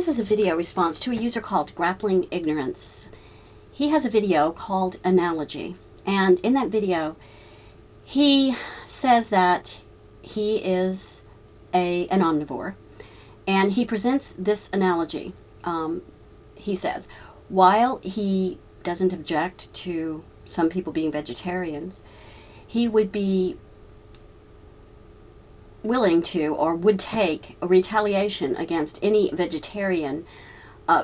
This is a video response to a user called Grappling Ignorance. He has a video called Analogy, and in that video he says that he is an omnivore, and he presents this analogy. He says, while he doesn't object to some people being vegetarians, he would be willing to, or would take, a retaliation against any vegetarian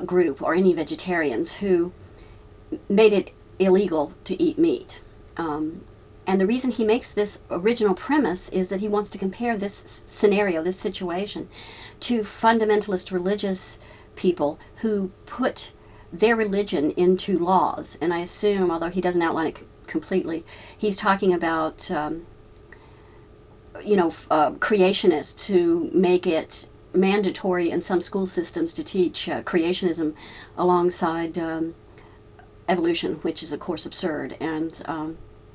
group or any vegetarians who made it illegal to eat meat. And the reason he makes this original premise is that he wants to compare this scenario, this situation, to fundamentalist religious people who put their religion into laws. And I assume, although he doesn't outline it completely, he's talking about creationists who make it mandatory in some school systems to teach creationism alongside evolution, which is of course absurd and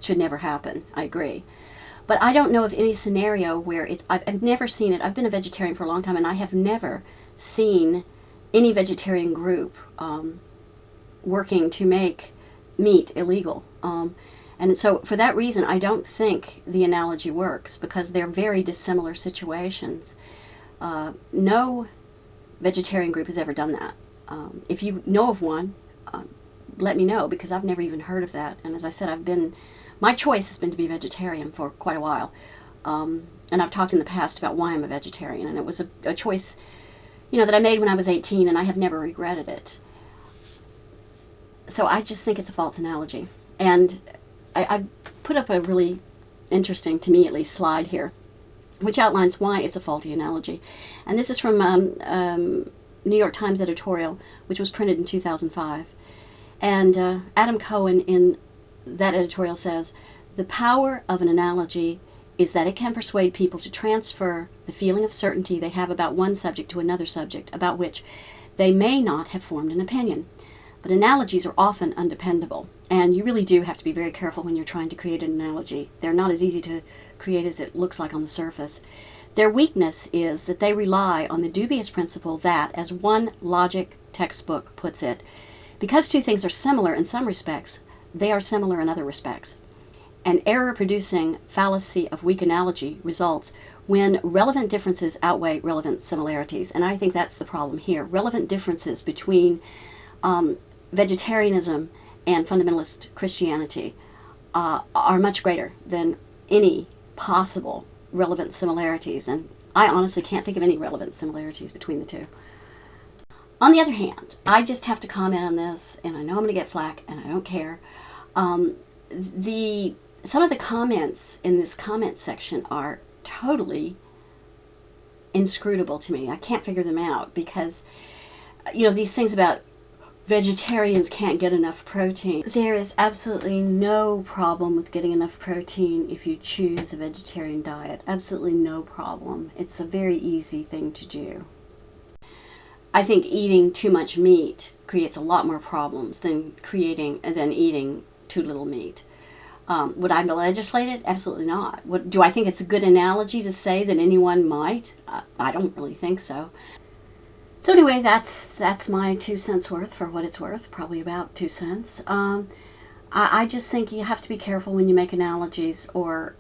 should never happen. I agree. But I don't know of any scenario where I've never seen it. I've been a vegetarian for a long time, and I have never seen any vegetarian group working to make meat illegal. And so for that reason, I don't think the analogy works, because they're very dissimilar situations. No vegetarian group has ever done that. If you know of one, let me know, because I've never even heard of that. And as I said, my choice has been to be vegetarian for quite a while. And I've talked in the past about why I'm a vegetarian, and it was a choice, that I made when I was 18, and I have never regretted it. So I just think it's a false analogy. And I put up a really interesting, to me at least, slide here, which outlines why it's a faulty analogy. And this is from New York Times editorial, which was printed in 2005. And Adam Cohen in that editorial says, "The power of an analogy is that it can persuade people to transfer the feeling of certainty they have about one subject to another subject about which they may not have formed an opinion. But analogies are often undependable, and you really do have to be very careful when you're trying to create an analogy. They're not as easy to create as it looks like on the surface. Their weakness is that they rely on the dubious principle that, as one logic textbook puts it, because two things are similar in some respects, they are similar in other respects. An error-producing fallacy of weak analogy results when relevant differences outweigh relevant similarities." And I think that's the problem here. Relevant differences between vegetarianism and fundamentalist Christianity are much greater than any possible relevant similarities, and I honestly can't think of any relevant similarities between the two. On the other hand, I just have to comment on this, and I know I'm going to get flack, and I don't care. Some of the comments in this comment section are totally inscrutable to me. I can't figure them out, because these things about vegetarians can't get enough protein. There is absolutely no problem with getting enough protein if you choose a vegetarian diet. Absolutely no problem. It's a very easy thing to do. I think eating too much meat creates a lot more problems than eating too little meat. Would I legislate it? Absolutely not. Do I think it's a good analogy to say that anyone might? I don't really think so. So anyway, that's my 2 cents worth, for what it's worth, probably about 2 cents. I just think you have to be careful when you make analogies, or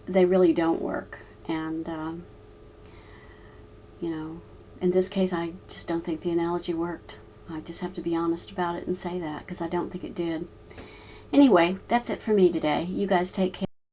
they really don't work. And in this case, I just don't think the analogy worked. I just have to be honest about it and say that, because I don't think it did. Anyway, that's it for me today. You guys take care.